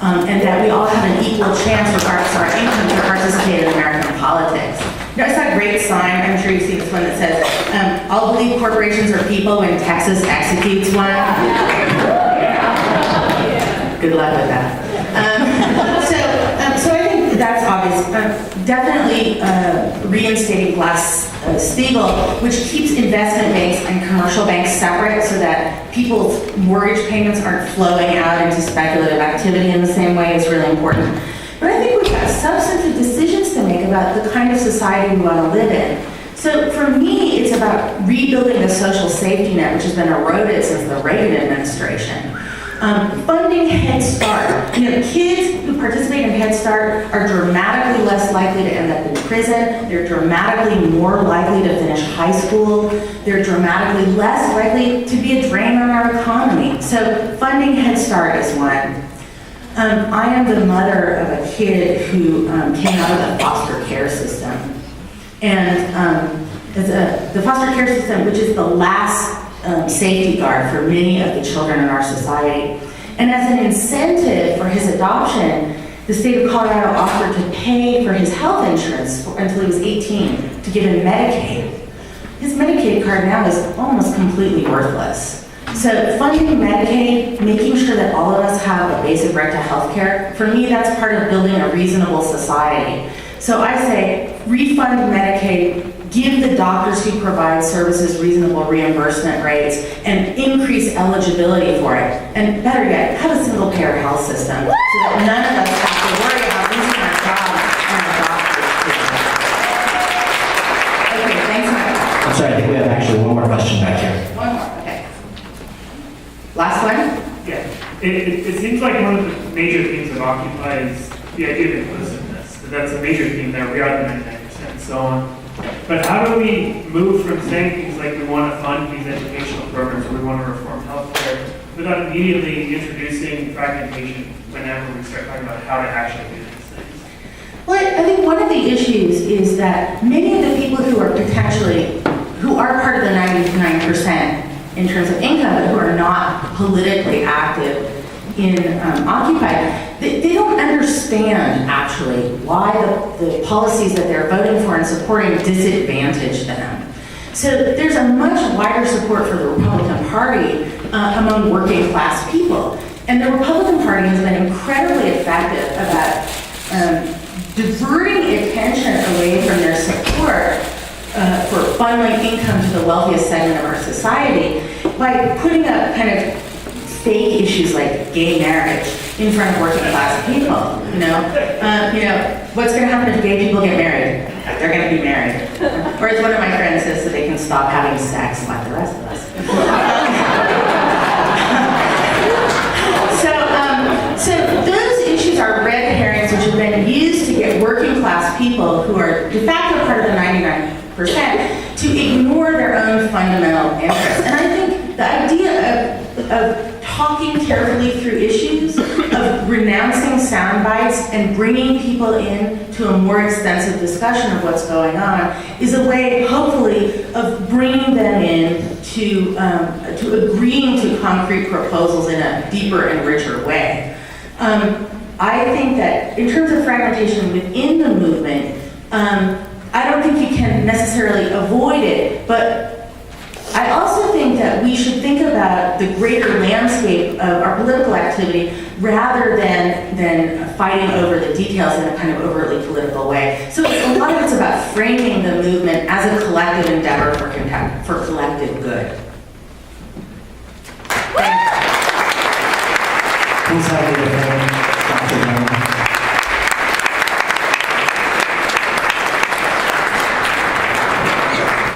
and that we all have an equal chance, regardless of our income, to participate in American politics. There's that great sign, I'm sure you've seen this one, that says, "I'll believe corporations are people when Texas executes one." Good luck with that. So I think that's obvious. Definitely reinstating Glass-Steagall, which keeps investment banks and commercial banks separate so that people's mortgage payments aren't flowing out into speculative activity in the same way is really important. But I think we've got substantive decisions to make about the kind of society we want to live in. So for me, it's about rebuilding the social safety net, which has been eroded since the Reagan administration. Funding Head Start. Kids who participate in Head Start are dramatically less likely to end up in prison. They're dramatically more likely to finish high school. They're dramatically less likely to be a drain on our economy. So funding Head Start is one. I am the mother of a kid who came out of the foster care system. And the foster care system, which is the last safety guard for many of the children in our society. And as an incentive for his adoption, the state of Colorado offered to pay for his health insurance until he was 18 to give him Medicaid. His Medicaid card now is almost completely worthless. So funding Medicaid, making sure that all of us have a basic right to health care, for me that's part of building a reasonable society. So I say refund Medicaid, give the doctors who provide services reasonable reimbursement rates, and increase eligibility for it. And better yet, have a single payer health system so that none of us have to worry about losing our jobs and our doctors. Okay, thanks so much. I'm sorry, I think we have actually one more question back here. One more, okay. Last one? Yeah, it seems like one of the major themes of Occupy is the idea of inclusiveness. That's a major theme there. We are the 99% and so on. But how do we move from saying things like we want to fund these educational programs or we want to reform healthcare without immediately introducing fragmentation whenever we start talking about how to actually do these things? Well, I think one of the issues is that many of the people who are part of the 99% in terms of income, but who are not politically active in Occupy, they don't understand actually why the policies that they're voting for and supporting disadvantage them. So there's a much wider support for the Republican Party among working class people. And the Republican Party has been incredibly effective about diverting attention away from their support for funneling income to the wealthiest segment of our society by putting up kind of fake issues like gay marriage in front of working class people. What's going to happen if gay people get married? They're going to be married. Or as one of my friends says, so they can stop having sex like the rest of us. So those issues are red herrings which have been used to get working class people who are de facto part of the 99% to ignore their own fundamental interests. And I think the idea of talking carefully through issues, of renouncing sound bites and bringing people in to a more extensive discussion of what's going on is a way, hopefully, of bringing them in to agreeing to concrete proposals in a deeper and richer way. I think that in terms of fragmentation within the movement, I don't think you can necessarily avoid it, but I also think that we should think about the greater landscape of our political activity rather than fighting over the details in a kind of overtly political way. So a lot of it's about framing the movement as a collective endeavor for collective good. Please help me with that.